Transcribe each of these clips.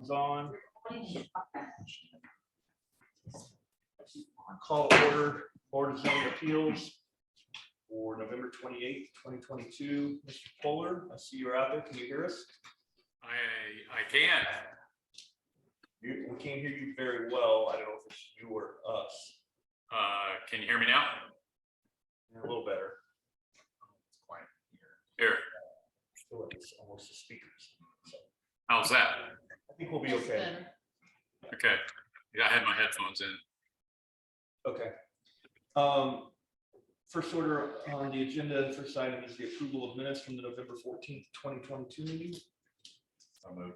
microphones on. Call to order Board of Zoning Appeals for November 28th, 2022. Mr. Polar, I see you're out there. Can you hear us? I can. We can't hear you very well. I don't know if it's you or us. Can you hear me now? A little better. It's quiet here. Still, it's almost the speakers. So How's that? I think we'll be okay. Okay. Yeah, I had my headphones in. Okay. First order on the agenda, first item is the approval of minutes from the November 14th, 2022 meeting. I'll move.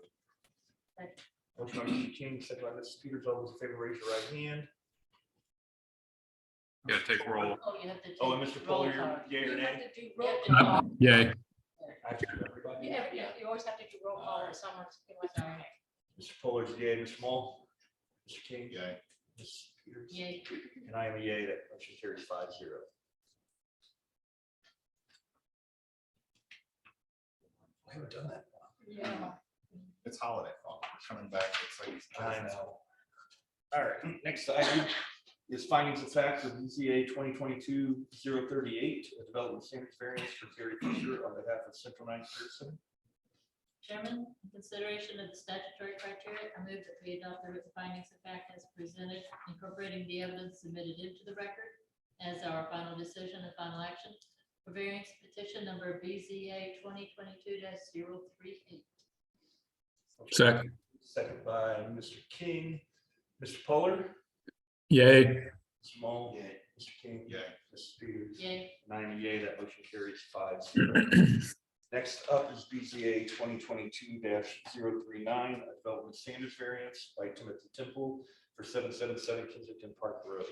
Motion by Mr. King, second by Mrs. Peters. All those in favor, raise your right hand. You gotta take roll. Oh, you have to. Oh, and Mr. Polar, you're yea or nay? Yay. I have to do everybody. Yeah, you always have to do roll call or someone's. Mr. Pollar's yea, Mr. Mall, Mr. King, Yay. Mrs. Peters, Yay. and I am a yea. That motion carries 5-0. I haven't done that. Yeah. It's holiday fall. We're coming back. It's like I know. All right, next item is findings of fact for BZA 2022-038, a development standards variance for Gary Fisher on behalf of Central Ninth Pearson. Chairman, in consideration of the statutory criteria, I move that we adopt the written findings of fact as presented, incorporating the evidence submitted into the record as our final decision and final action for variance petition number BZA 2022-038. Second. Second by Mr. King. Mr. Polar, Yay. Mr. Mall, Mr. King, Yay. Mrs. Peters, Yay. and I am a yea. That motion carries 5-0. Next up is BZA 2022-039, a development standards variance by Timothy Temple for 777 Kensington Park Road.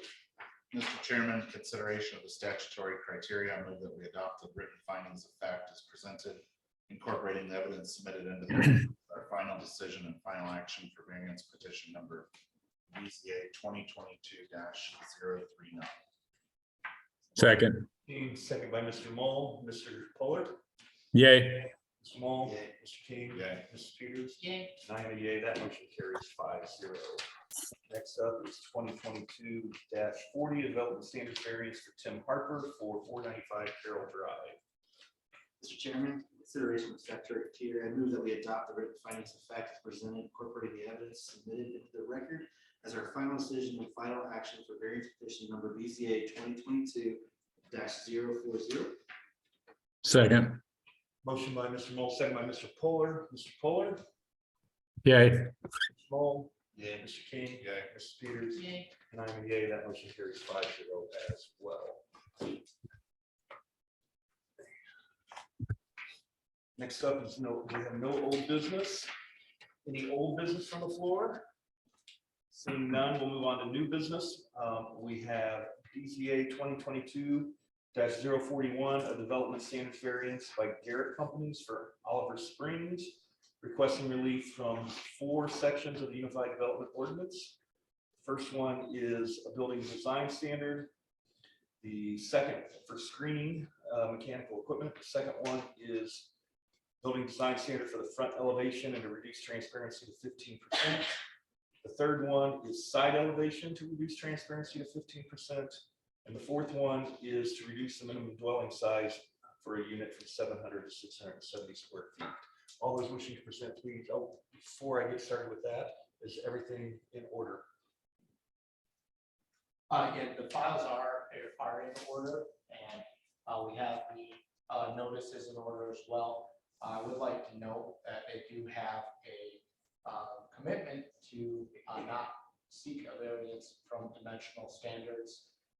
Mr. Chairman, consideration of the statutory criteria, I move that we adopt the written findings of fact as presented, incorporating the evidence submitted into our final decision and final action for variance petition number BZA 2022-039. Second. Second by Mr. Mole, Mr. Pollard, Yay. Mr. Mole, Mr. King, Yay. Mrs. Peters, Yay. and I am a yea. That motion carries 5-0. Next up is 2022-40, development standards variance for Tim Harper for 495 Carroll Drive. Mr. Chairman, in consideration of statutory criteria, I move that we adopt the written findings of fact as presented, incorporating the evidence submitted into the record as our final decision and final action for variance petition number BZA 2022-040. Second. Motion by Mr. Mole, second by Mr. Polar. Mr. Polar, Yay. Mr. Mole, Yay. Mr. King, Yay. Mrs. Peters, Yay. and I'm a yea. That motion carries 5-0 as well. Next up is we have no old business. Any old business from the floor? Seeing none, we'll move on to new business. We have BZA 2022-041, a development standards variance by Garrett Companies for Oliver Springs, requesting relief from 4 sections of the Unified Development Ordinance. First one is a building design standard. The second for screening mechanical equipment. The second one is building design standard for the front elevation and to reduce transparency to 15%. The third one is side elevation to reduce transparency to 15%. And the fourth one is to reduce the minimum dwelling size for a unit from 700 to 670 square feet. All those wishing to present, please. Oh, before I get started with that, is everything in order? Yeah, the files are in order, and we have the notices in order as well. I would like to note that they do have a commitment to not seek a variance from dimensional standards.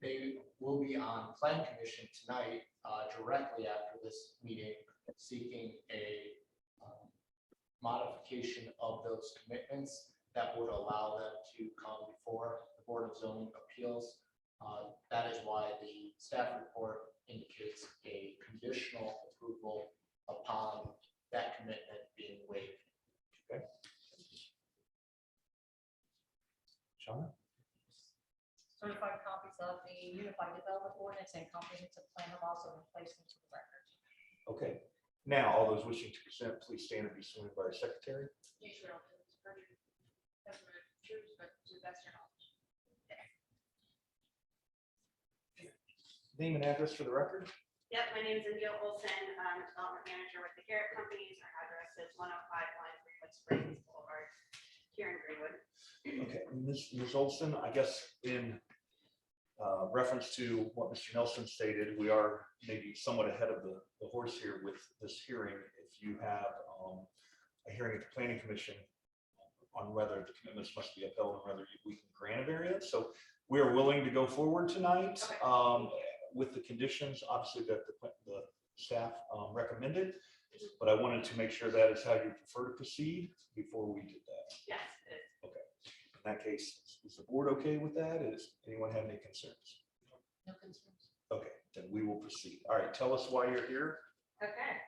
They will be on Plan Commission tonight, directly after this meeting, seeking a modification of those commitments that would allow them to come before the Board of Zoning Appeals. That is why the staff report indicates a conditional approval upon that commitment being waived. Okay. Shauna? Certified copies of the Unified Development Ordinance and Comprehensive Plan have also been placed into the record. Okay. Now, all those wishing to present, please stand and be sworn by our secretary. name and address for the record. Yep, my name is India Olson. I'm a development manager with the Garrett Companies. Our address is 105 Greenwood Springs Boulevard here in Greenwood. Okay, Ms. Olson, I guess in reference to what Mr. Nelson stated, we are maybe somewhat ahead of the horse here with this hearing. If you have a hearing at the planning commission on whether the commitments must be upheld and whether we can grant a variance. So we are willing to go forward tonight with the conditions, obviously, that the staff recommended. But I wanted to make sure that is how you prefer to proceed before we did that. Yes, it is. Okay. In that case, is the board okay with that? Is anyone have any concerns? No concerns. Okay, then we will proceed. All right, tell us why you're here. Okay,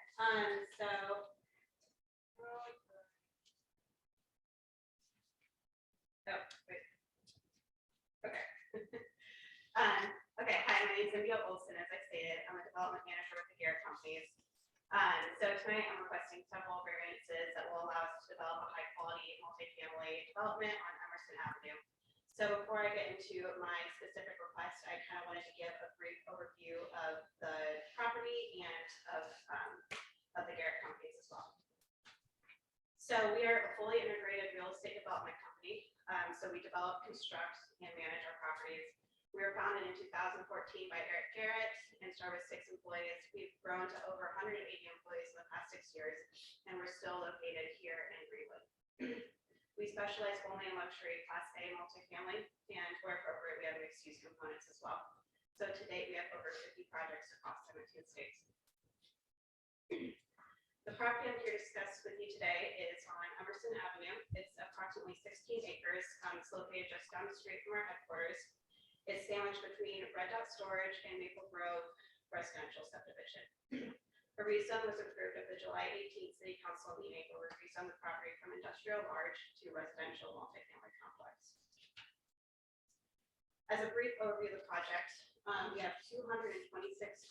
so. Oh, wait. Okay. Okay, hi, my name is India Olson. As I stated, I'm a development manager with the Garrett Companies. So tonight I'm requesting several variances that will allow us to develop a high quality multifamily development on Emerson Avenue. So before I get into my specific request, I kind of wanted to give a brief overview of the property and of the Garrett Companies as well. So we are a fully integrated real estate development company. So we develop, construct, and manage our properties. We were founded in 2014 by Eric Garrett and start with 6 employees. We've grown to over 180 employees in the past 6 years, and we're still located here in Greenwood. We specialize only in luxury Class A multifamily, and where appropriate, we have mixed-use components as well. So to date, we have over 50 projects across 17 states. The property I'm here to discuss with you today is on Emerson Avenue. It's approximately 16 acres. It's located just down the street from our headquarters. It's sandwiched between Red Dot Storage and Maple Grove residential subdivision. A rezone was approved at the July 18th City Council meeting where we rezoned the property from industrial large to residential multifamily complex. As a brief overview of the project, we have 226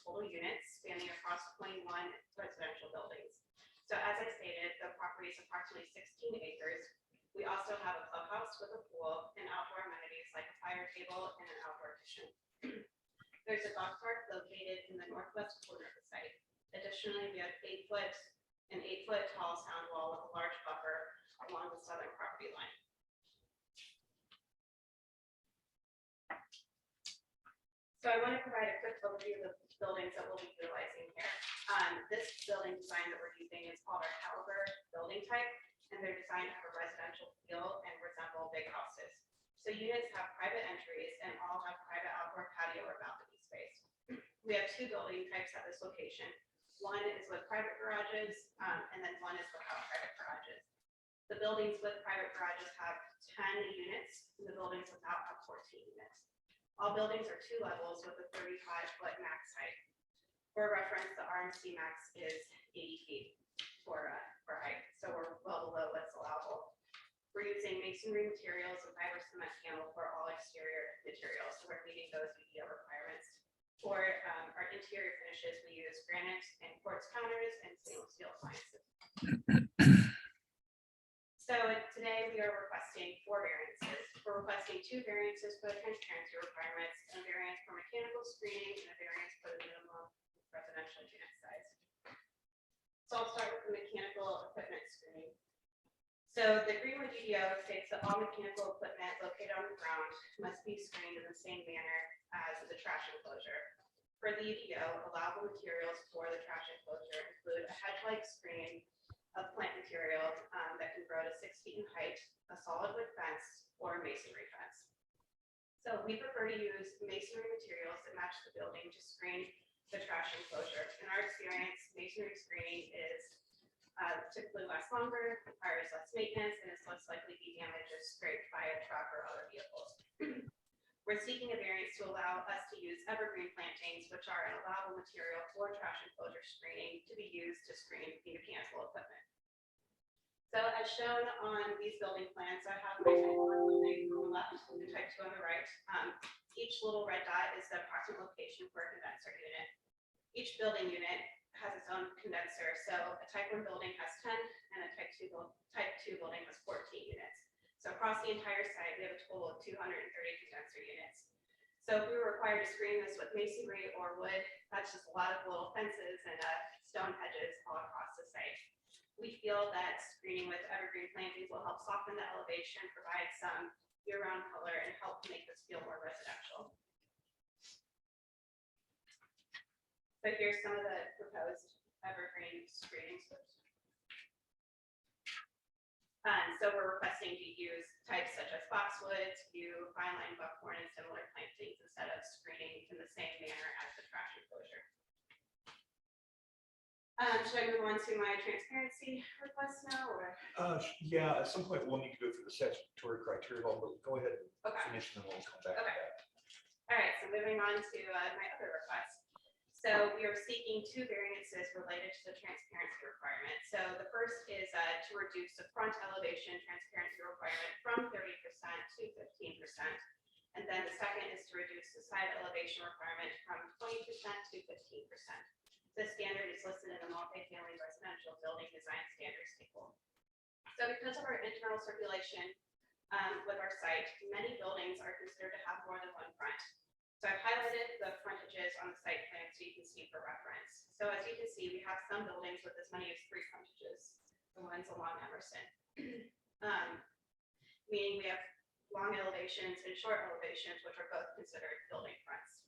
total units spanning across 21 residential buildings. So as I stated, the property is approximately 16 acres. We also have a clubhouse with a pool and outdoor amenities like a fire table and an outdoor kitchen. There's a dog park located in the northwest corner of the site. Additionally, we have an 8-foot tall sound wall with a large buffer along the southern property line. So I want to provide a quick overview of the buildings that we'll be utilizing here. This building design that we're using is called our Caliber building type, and they're designed to have a residential feel and resemble big houses. So units have private entries and all have private outdoor patio or balcony space. We have 2 building types at this location. One is with private garages, and then one is without private garages. The buildings with private garages have 10 units, and the buildings without have 14 units. All buildings are 2 levels with a 35-foot max height. For reference, the RMC max is 80 feet for height, so we're well below what's allowable. We're using masonry materials and fiber cement panel for all exterior materials, so we're meeting those UDO requirements. For our interior finishes, we use granite and quartz counters and stainless steel appliances. So today we are requesting 4 variances. We're requesting 2 variances for the transparency requirements, and a variance for mechanical screening, and a variance for the minimum residential unit size. So I'll start with the mechanical equipment screening. So the Greenwood UDO states that all mechanical equipment located on the ground must be screened in the same manner as the trash enclosure. For the UDO, allowable materials for the trash enclosure include a hedge-like screen of plant material that can grow to 6 feet in height, a solid wood fence, or a masonry fence. So we prefer to use masonry materials that match the building to screen the trash enclosure. In our experience, masonry screening is typically lasts longer, requires less maintenance, and is less likely to be damaged or scraped by a truck or other vehicles. We're seeking a variance to allow us to use evergreen plantings, which are an allowable material for trash enclosure screening to be used to screen the mechanical equipment. So as shown on these building plans, I have my type 1 building on the left and type 2 on the right. Each little red dot is the approximate location for a condenser unit. Each building unit has its own condenser. So a type 1 building has 10 and a type 2 building has 14 units. So across the entire site, we have a total of 230 condenser units. So if we were required to screen this with masonry or wood, that's just a lot of little fences and stone hedges all across the site. We feel that screening with evergreen plantings will help soften the elevation, provide some year-round color, and help make this feel more residential. So here's some of the proposed evergreen screening strips. So we're requesting to use types such as boxwood, yew, fine line, buckhorn, and similar plantings instead of screening in the same manner as the trash enclosure. Should I move on to my transparency request now, or? Yeah, at some point we'll need to go through the statutory criteria, but go ahead and Okay. finish and then we'll come back to Okay. that. All right, so moving on to my other request. So we are seeking 2 variances related to the transparency requirement. So the first is to reduce the front elevation transparency requirement from 30% to 15%. And then the second is to reduce the side elevation requirement from 20% to 15%. This standard is listed in the multifamily residential building design standards table. So because of our internal circulation with our site, many buildings are considered to have more than one front. So I've highlighted the frontages on the site plan so you can see for reference. So as you can see, we have some buildings with as many as 3 frontages, the ones along Emerson. Meaning we have long elevations and short elevations, which are both considered building fronts.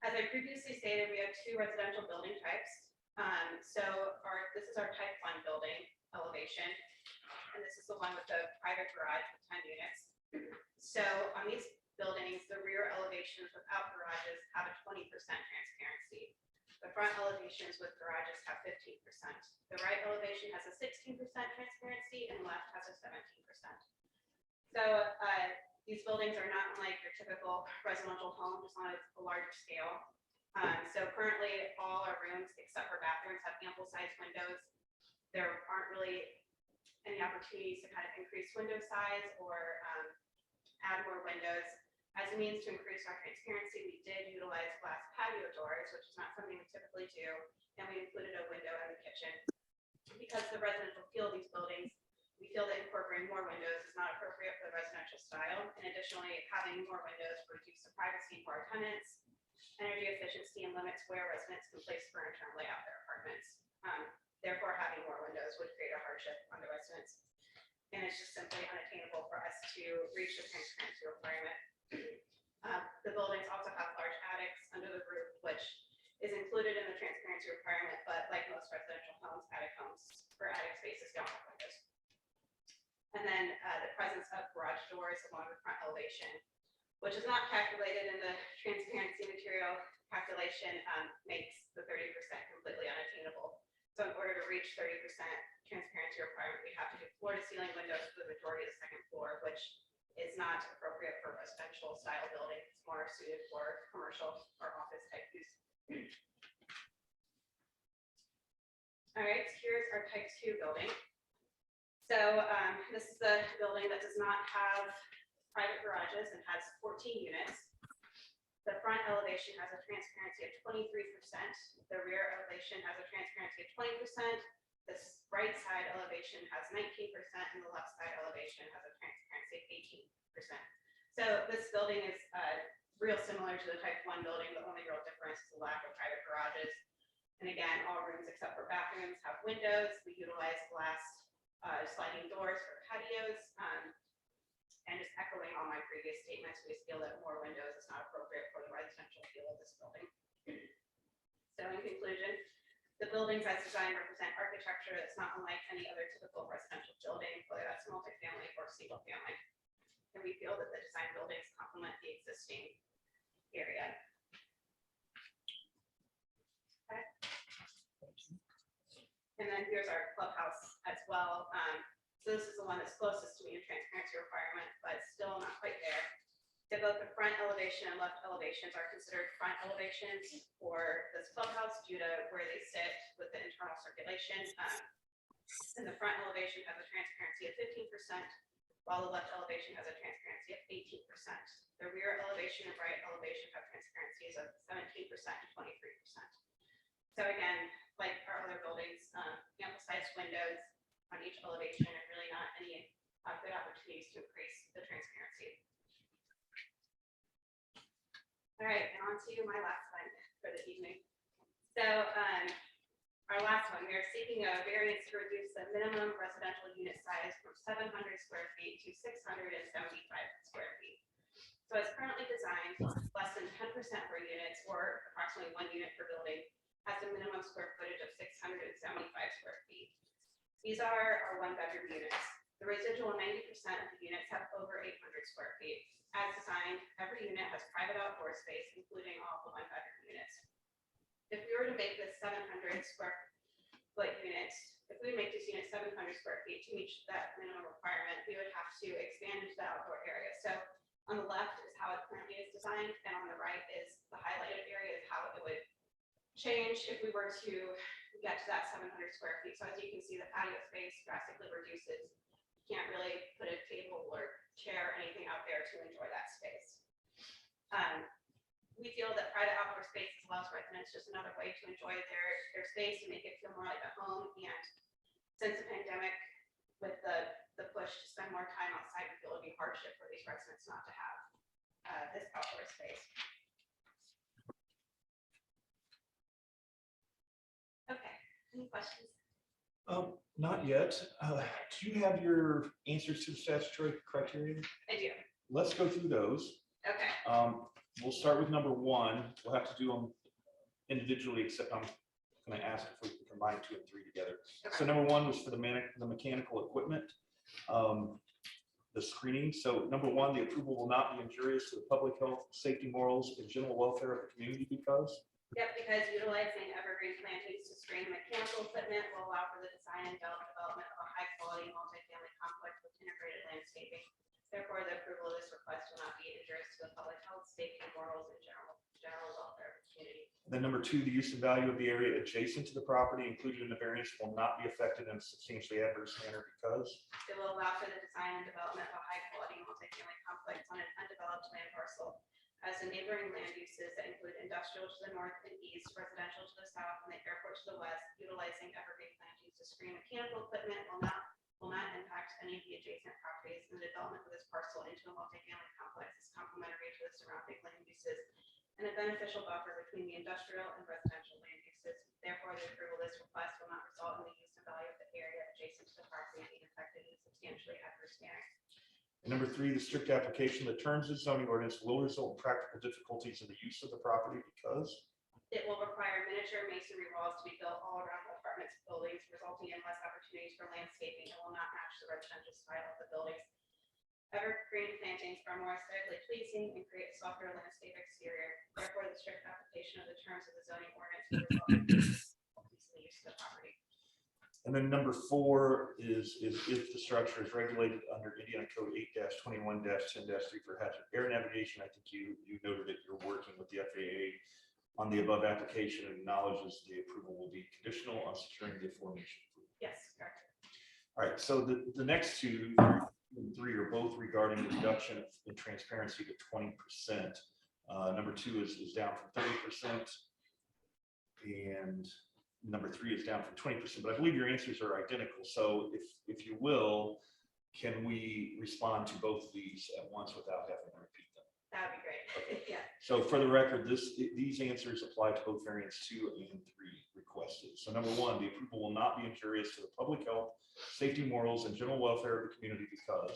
As I previously stated, we have 2 residential building types. This is our type 1 building elevation, and this is the one with the private garage with 10 units. So on these buildings, the rear elevations without garages have a 20% transparency. The front elevations with garages have 15%. The right elevation has a 16% transparency and the left has a 17%. So these buildings are not unlike your typical residential home, just on a larger scale. So currently all our rooms, except for bathrooms, have ample sized windows. There aren't really any opportunities to kind of increase window size or add more windows. As a means to increase our transparency, we did utilize glass patio doors, which is not something we typically do, and we included a window in the kitchen. Because the residential feel of these buildings, we feel that incorporating more windows is not appropriate for the residential style, and additionally, having more windows reduces the privacy for our tenants, energy efficiency, and limits where residents can place furniture and lay out their apartments. Therefore, having more windows would create a hardship on the residents. And it's just simply unattainable for us to reach the transparency requirement. The buildings also have large attics under the roof, which is included in the transparency requirement, but like most residential homes, attic spaces don't have windows. And then the presence of garage doors along the front elevation, which is not calculated in the transparency material calculation, makes the 30% completely unattainable. So in order to reach 30% transparency requirement, we have to do floor to ceiling windows for the majority of the second floor, which is not appropriate for residential style buildings. It's more suited for commercial or office type use. All right, here's our type 2 building. So this is the building that does not have private garages and has 14 units. The front elevation has a transparency of 23%. The rear elevation has a transparency of 20%. This right side elevation has 19%, and the left side elevation has a transparency of 18%. So this building is real similar to the type 1 building. The only real difference is the lack of private garages. And again, all rooms except for bathrooms have windows. We utilize glass sliding doors for patios. And just echoing all my previous statements, we feel that more windows is not appropriate for the residential feel of this building. So in conclusion, the buildings as designed represent architecture that's not unlike any other typical residential building, whether that's multifamily or single family. And we feel that the design buildings complement the existing area. Okay. And then here's our clubhouse as well. So this is the one that's closest to meeting transparency requirement, but still not quite there. So both the front elevation and left elevations are considered front elevations for this clubhouse due to where they sit with the internal circulation. And the front elevation has a transparency of 15%, while the left elevation has a transparency of 18%. The rear elevation and right elevation have transparencies of 17% and 23%. So again, like our other buildings, ample sized windows on each elevation and really not any good opportunities to increase the transparency. All right, and on to my last one for the evening. So, our last one, we are seeking a variance to reduce the minimum residential unit size from 700 square feet to 675 square feet. So as currently designed, less than 10% per unit, or approximately 1 unit per building, has a minimum square footage of 675 square feet. These are our 1-bedroom units. The residual 90% of the units have over 800 square feet. As designed, every unit has private outdoor space, including all the 1-bedroom units. If we were to make this 700 square foot unit, if we make this unit 700 square feet to meet that minimum requirement, we would have to expand into the outdoor area. So on the left is how it currently is designed, and on the right is the highlighted area of how it would change if we were to get to that 700 square feet. So as you can see, the patio space drastically reduces. You can't really put a table or chair or anything out there to enjoy that space. We feel that private outdoor spaces allows residents just another way to enjoy their space and make it feel more like a home. And since the pandemic, with the push to spend more time outside, we feel it would be hardship for these residents not to have this outdoor space. Okay, any questions? Not yet. Do you have your answers to the statutory criteria? I do. Let's go through those. Okay, We'll start with number 1. We'll have to do them individually, except I'm going to ask if we can combine 2 and 3 together. So number 1 was for the mechanical equipment, the screening. So number 1, the approval will not be injurious to the public health, safety, morals, and general welfare of the community because yep, because utilizing evergreen plantings to screen mechanical equipment will allow for the design and development of a high-quality multifamily complex with integrated landscaping. Therefore, the approval of this request will not be injurious to the public health, safety, morals, and general welfare of the community. then number 2, the use and value of the area adjacent to the property included in the variance will not be affected in a substantially adverse manner because It will allow for the design and development of a high-quality multifamily complex on an undeveloped land parcel. As the neighboring land uses that include industrial to the north and east, residential to the south, and the airport to the west, utilizing evergreen plantings to screen mechanical equipment will not impact any of the adjacent properties. And the development of this parcel into a multifamily complex is complementary to the surrounding land uses and a beneficial buffer between the industrial and residential land uses. Therefore, the approval of this request will not result in the use and value of the area adjacent to the property being affected in a substantially adverse manner. And number 3, the strict application of the terms of zoning ordinance will result in practical difficulties in the use of the property because It will require miniature masonry walls to be built all around the apartments and buildings, resulting in less opportunities for landscaping and will not match the residential style of the buildings. Evergreen plantings are more aesthetically pleasing and create a softer landscape exterior. Therefore, the strict application of the terms of the zoning ordinance will result in difficulties in the use of the property. And then number 4 is if the structure is regulated under Indiana Code 8-21-10-3 for hazard air navigation. I think you noted that you're working with the FAA on the above application and acknowledges the approval will be conditional on securing the aforementioned approval. Yes, correct. All right, so the next 2 and 3 are both regarding the reduction in transparency to 20%. Number 2 is down from 30%. And number 3 is down from 20%, but I believe your answers are identical. So if you will, can we respond to both of these at once without having to repeat them? That would be great. Yeah. So for the record, these answers apply to both variants 2 and 3 requested. So number 1, the approval will not be injurious to the public health, safety, morals, and general welfare of the community because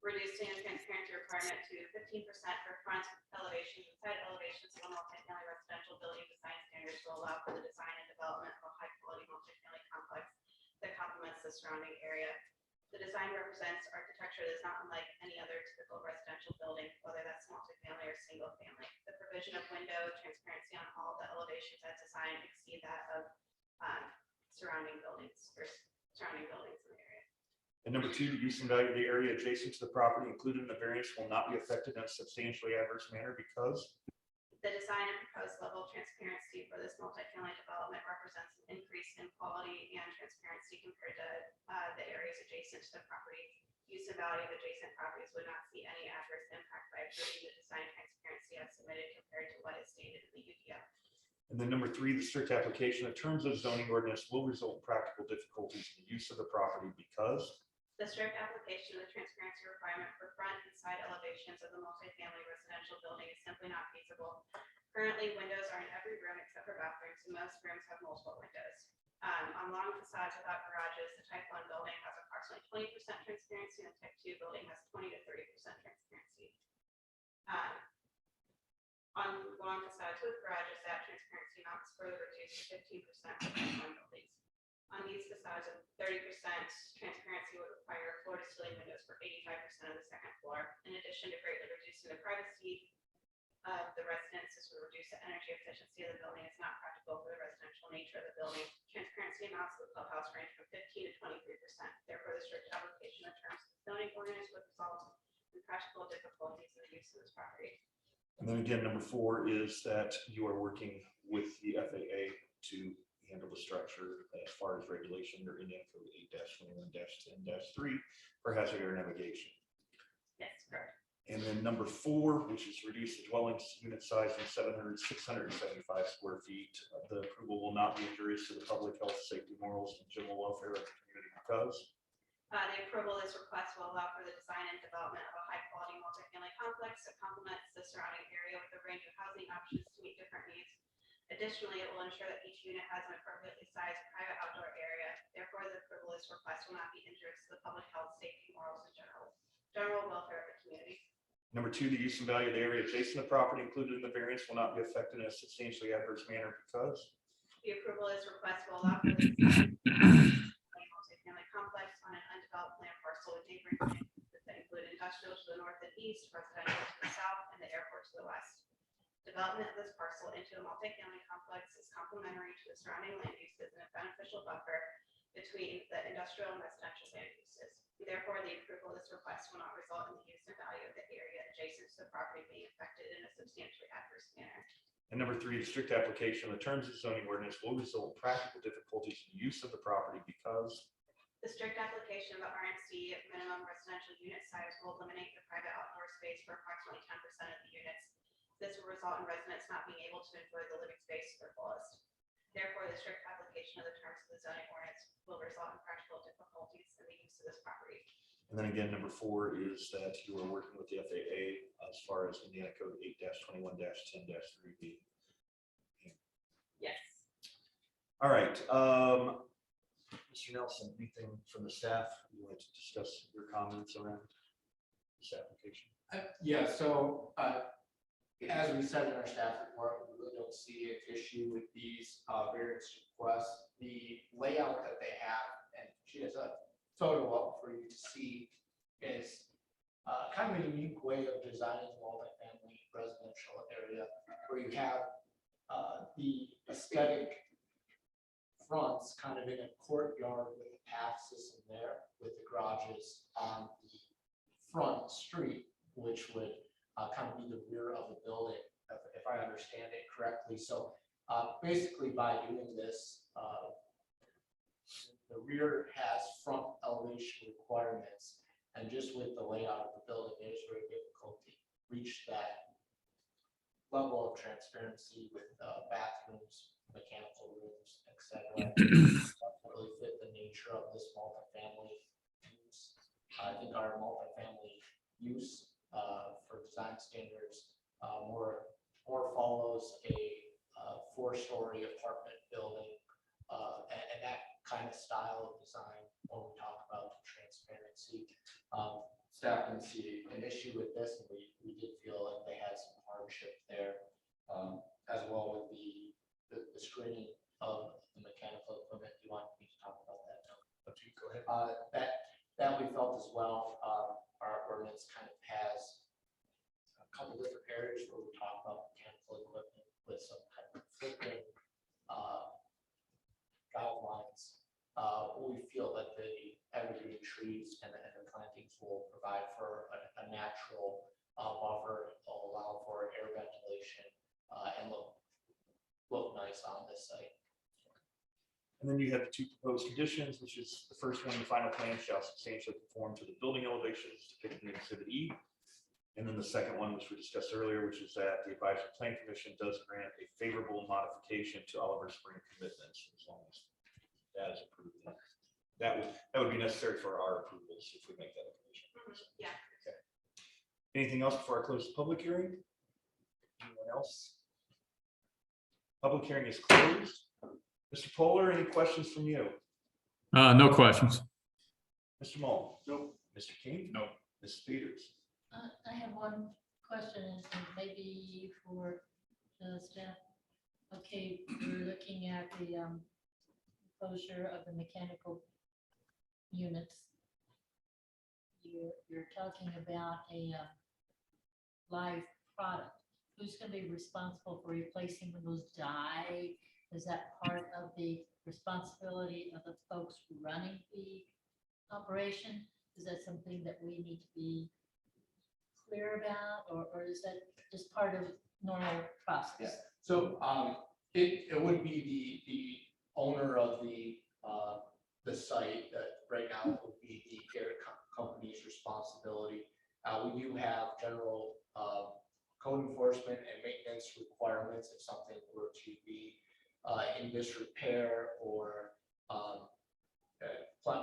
Reducing the transparency requirement to 15% for front elevations and side elevations of a multifamily residential building design standards will allow for the design and development of a high-quality multifamily complex that complements the surrounding area. The design represents architecture that is not unlike any other typical residential building, whether that's multifamily or single family. The provision of window transparency on all the elevations as designed exceed that of surrounding buildings in the area. And number 2, the use and value of the area adjacent to the property included in the variance will not be affected in a substantially adverse manner because The design and proposed level of transparency for this multifamily development represents an increase in quality and transparency compared to the areas adjacent to the property. Use and value of adjacent properties would not see any adverse impact by approving the design transparency as submitted compared to what is stated in the UDO. And then number 3, the strict application of terms of zoning ordinance will result in practical difficulties in the use of the property because The strict application of the transparency requirement for front and side elevations of the multifamily residential building is simply not feasible. Currently, windows are in every room except for bathrooms, and most rooms have multiple windows. On long facades without garages, the type 1 building has approximately 20% transparency, and the type 2 building has 20 to 30% transparency. On long facades with garages, that transparency amount is further reduced to 15% for type 1 buildings. On these facades, a 30% transparency would require floor-to-ceiling windows for 85% of the second floor. In addition to greatly reducing the privacy of the residents, this would reduce the energy efficiency of the building. It's not practical for the residential nature of the building. Transparency amounts of the clubhouse range from 15 to 23%. Therefore, the strict application of terms of the zoning ordinance would result in practical difficulties in the use of this property. And then again, number 4 is that you are working with the FAA to handle the structure as far as regulation or Indiana Code 8-21-10-3 for hazard area navigation. Yes, correct. And then number 4, which is reduce the dwelling unit size from 675 square feet. The approval will not be injurious to the public health, safety, morals, and general welfare of the community because The approval of this request will allow for the design and development of a high-quality multifamily complex that complements the surrounding area with a range of housing options to meet different needs. Additionally, it will ensure that each unit has an appropriately sized private outdoor area. Therefore, the approval of this request will not be injurious to the public health, safety, morals, and general welfare of the community. number 2, the use and value of the area adjacent to the property included in the variance will not be affected in a substantially adverse manner because The approval of this request will allow for the design of a multifamily complex on an undeveloped land parcel with neighboring lands that include industrial to the north and east, residential to the south, and the airport to the west. Development of this parcel into a multifamily complex is complementary to the surrounding land uses and a beneficial buffer between the industrial and residential land uses. Therefore, the approval of this request will not result in the use and value of the area adjacent to the property being affected in a substantially adverse manner. and number 3, the strict application of the terms of zoning ordinance will result in practical difficulties in the use of the property because The strict application of the RMC minimum residential unit size will eliminate the private outdoor space for approximately 10% of the units. This will result in residents not being able to enjoy the living space to their fullest. Therefore, the strict application of the terms of the zoning ordinance will result in practical difficulties in the use of this property. And then again, number 4 is that you are working with the FAA as far as Indiana Code 8-21-10-3B. Yes. All right. Mr. Nelson, anything from the staff you want to discuss your comments around this application? Yeah, so as we said in our staff report, we really don't see an issue with these variance requests. The layout that they have, and she has a photo up for you to see, is kind of a unique way of designing a multifamily residential area where you have the aesthetic fronts kind of in a courtyard with a path system there with the garages on the front street, which would kind of be the rear of the building, if I understand it correctly. So basically by doing this, the rear has front elevation requirements, and just with the layout of the building, it is very difficult to reach that level of transparency with bathrooms, mechanical rooms, etc. Doesn't really fit the nature of this multifamily use. I think our multifamily use for design standards more follows a 4-story apartment building and that kind of style of design when we talk about transparency. Staff didn't see an issue with this, and we did feel like they had some hardship there, as well with the screening of the mechanical equipment. Do you want me to talk about that now? Go ahead. That we felt as well. Our ordinance kind of has a couple different areas where we talk about mechanical equipment with some kind of flipping guidelines. We feel that the evergreen trees and the plantings will provide for a natural buffer, will allow for air ventilation and look nice on this site. And then you have the 2 proposed conditions, which is the first one, the final plan shall substantially conform to the building elevations depicted in Exhibit E. And then the second one, which we discussed earlier, which is that the advisory plan commission does grant a favorable modification to Oliver Spring commitments as long as that is approved. that would be necessary for our approvals if we make that a condition. Yeah. Anything else before I close the public hearing? Anyone else? Public hearing is closed. Mr. Polar, any questions from you? No questions. Mr. Mull? Nope. Mr. King? Nope. Mrs. Peters? I have one question, and maybe for the staff. Okay, we're looking at the closure of the mechanical units. You're talking about a live product. Who's going to be responsible for replacing when those die? Is that part of the responsibility of the folks running the operation? Is that something that we need to be clear about, or is that just part of normal process? So it would be the owner of the site that right now would be the Garrett Company's responsibility. We do have general code enforcement and maintenance requirements if something were to be in disrepair, or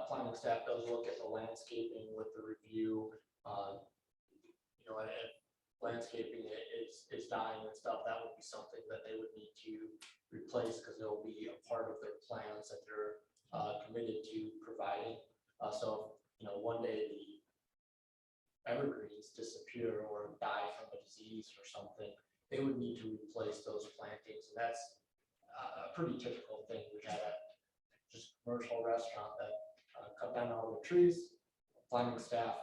planning staff does look at the landscaping with the review. And if landscaping is dying and stuff, that would be something that they would need to replace, because it will be a part of their plans that they're committed to providing. So, one day the evergreens disappear or die from a disease or something, they would need to replace those plantings, and that's a pretty typical thing. We had just a commercial restaurant that cut down all the trees. Planning staff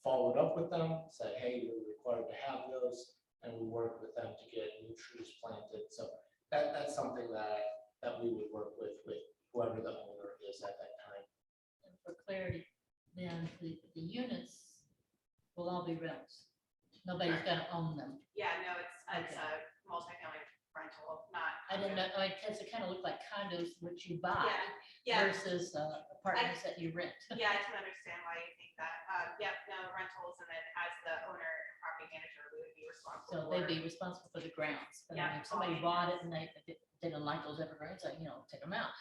followed up with them, said, hey, we're required to have those, and we worked with them to get new trees planted. So that's something that we would work with whoever the owner is at that time. And for clarity, then the units will all be rentals. Nobody's gonna own them. Yeah, no, it's a multifamily rental, not. I didn't know, because it kind of looked like condos which you buy Yeah, versus apartments that you rent. yeah, I can understand why you think that. Yep, no, rentals, and then as the owner and property manager, we would be responsible. So they'd be responsible for the grounds. But I mean, Yeah. if somebody bought it and they didn't like those evergreens, like, take them out,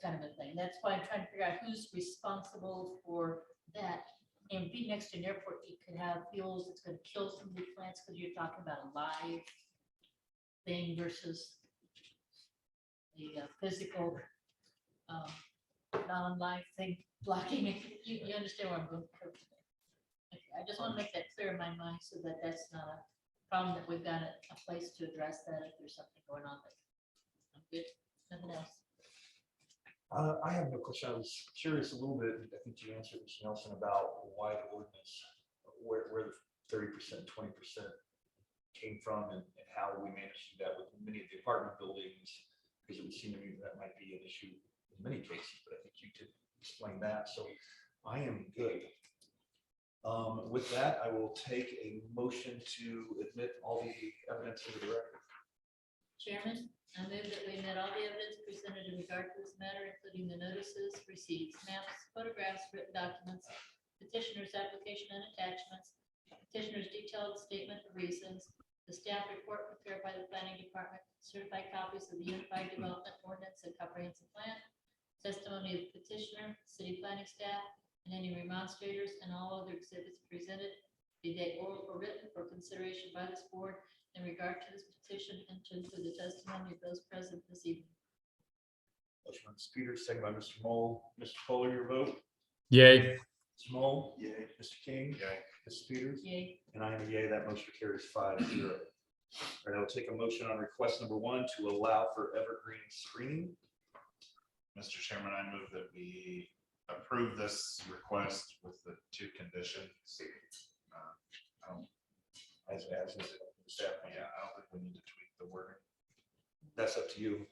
kind of a thing. That's why I'm trying to figure out who's responsible for that. And being next to an airport, you could have fuels that's gonna kill some of the plants, because you're talking about a live thing versus the physical, non-live thing blocking it. You understand where I'm going? Okay, I just want to make that clear in my mind, so that that's not a problem, that we've got a place to address that if there's something going on there. I'm good. Nothing else. I have no question. I was curious a little bit, I think you answered, Mr. Nelson, about why the ordinance, where the 30%, 20% came from, and how we managed to do that with many of the apartment buildings, because it would seem to me that might be an issue in many cases, but I think you could explain that. So I am good. With that, I will take a motion to admit all the evidence into the record. Chairman, I move that we admit all the evidence presented in regard to this matter, including the notices, receipts, maps, photographs, written documents, petitioner's application and attachments, petitioner's detailed statement of reasons, the staff report prepared by the planning department, certified copies of the Unified Development Ordinance and Comprehensive Plan, testimony of the petitioner, city planning staff, and any remonstrators, and all other exhibits presented, be they oral or written, for consideration by this board in regard to this petition, and to include the testimony of those present this evening. Motion by Mr. Peters, second by Mr. Mole. Mr. Fuller, your vote? Yay. Mr. Mole? Yay. Mr. King? Yay. Mrs. Peters? Yay. And I am a yay. That motion carries 5-0. All right, I'll take a motion on request number 1 to allow for evergreen screening. Mr. Chairman, I move that we approve this request with the 2 conditions. I don't, As is staff. yeah, I don't think we need to tweak the wording. That's up to you.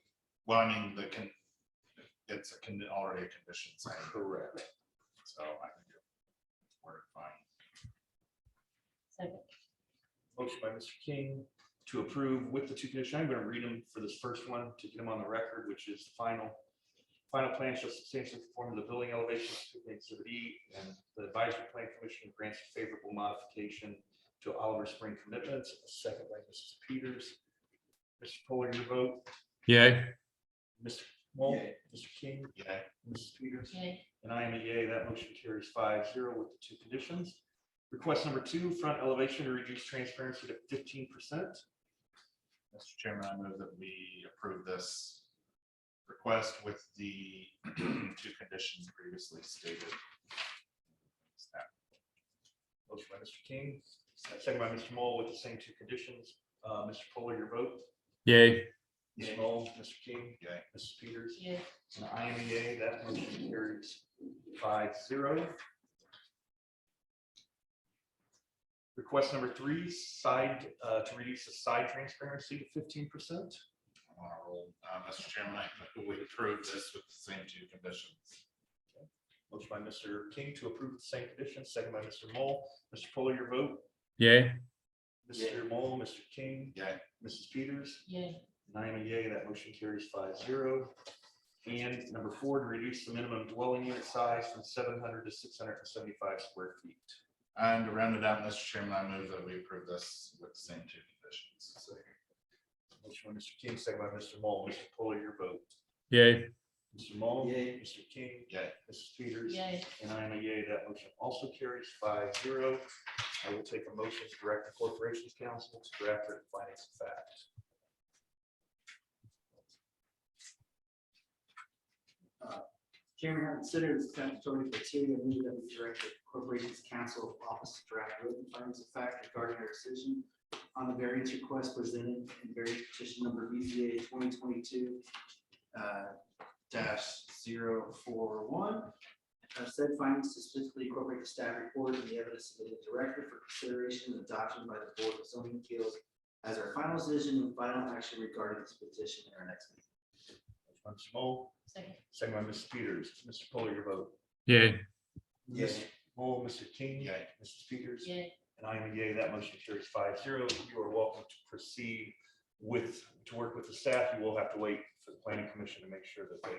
Well, I mean, it's already a condition, so Correct. I think it's worded fine. Second. Motion by Mr. King to approve with the 2 conditions. I'm going to read them for this first one to get them on the record, which is final plan shall substantially conform to the building elevations to Exhibit E, and the advisory plan commission grants a favorable modification to Oliver Spring commitments. A second by Mrs. Peters. Mr. Fuller, your vote? Yay. Mr. Moll, Yay. Mr. King, Yay. Mrs. Peters. Yay. And I am a yay. That motion carries 5-0 with the 2 conditions. Request number 2, front elevation to reduce transparency to 15%. Mr. Chairman, I move that we approve this request with the 2 conditions previously stated. Motion by Mr. King, second by Mr. Moll with the same 2 conditions. Mr. Fuller, your vote. Yay. Mr. Moll, Mr. King, Yay. Mrs. Peters. Yay. And I am a yay. That motion carries 5-0. Request number 3, side to reduce the side transparency to 15%. I'm on a roll. Mr. Chairman, I move we approve this with the same 2 conditions. Motion by Mr. King to approve the same conditions, second by Mr. Moll. Mr. Fuller, your vote. Yay. Mr. Moll, Mr. King, Yay. Mrs. Peters. Yay. And I am a yay. That motion carries 5-0. And number 4, to reduce the minimum dwelling unit size from 700 to 675 square feet. And to round it out, Mr. Chairman, I move that we approve this with the same 2 conditions. Motion by Mr. King, second by Mr. Moll. Mr. Fuller, your vote. Yay. Mr. Moll, Yay. Mr. King, Yay. Mrs. Peters. Yay. And I am a yay. That motion also carries 5-0. I will take a motion to direct the Corporations Council to draft written findings of fact. Chairman, consider the statutory criteria, move that we direct the Corporations Council Office to draft written findings of fact regarding our decision on the variance request presented in variance petition number BZA 2022 -041. Said findings to specifically incorporate the staff report and the evidence submitted to the director for consideration and adoption by the Board of Zoning Appeals as our final decision and final action regarding this petition in our next meeting. Motion by Mr. Moll, Second. second by Mrs. Peters. Mr. Fuller, your vote. Yay. Mr. Moll, Mr. King. Yay. Mrs. Peters. Yay. And I am a yay. That motion carries 5-0. You are welcome to proceed to work with the staff. You will have to wait for the planning commission to make sure that they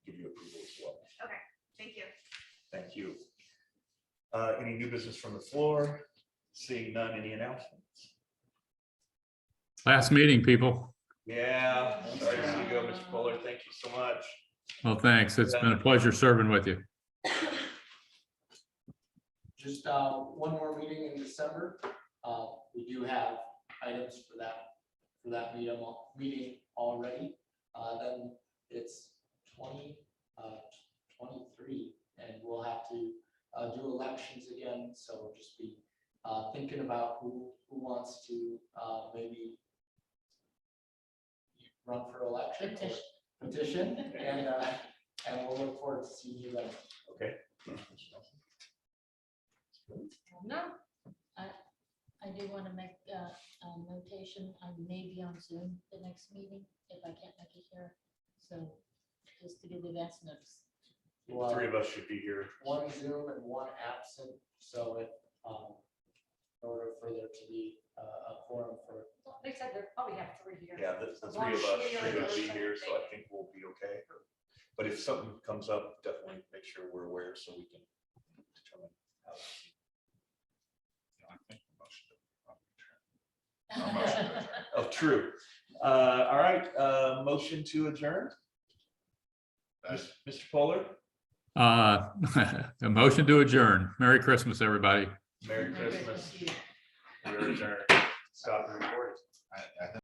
give you approval as well. Thank you. Thank you. Any new business from the floor? Seeing none, any announcements? Last meeting, people. Yeah, sorry to see you go, Mr. Fuller. Thank you so much. Well, thanks. It's been a pleasure serving with you. Just one more meeting in December. We do have items for that meeting already. Then it's 2023, and we'll have to do elections again. So just be thinking about who wants to maybe run for election, or petition, and we'll look forward to seeing you then. Okay. No, I do want to make a notation. I may be on Zoom the next meeting if I can't make it here. So just to give advance notice. Well, 3 of us should be here. one Zoom and one absent, so if, in order for there to be a quorum for, they said they probably have 3 here. Yeah, the 3 of us are going to be here, so I think we'll be okay. But if something comes up, definitely make sure we're aware so we can determine how. I think the motion Oh, true. All right, motion to adjourn. Mr. Fuller, A motion to adjourn. Merry Christmas, everybody. Merry Christmas. to you. We are adjourned. Stop the recording. I think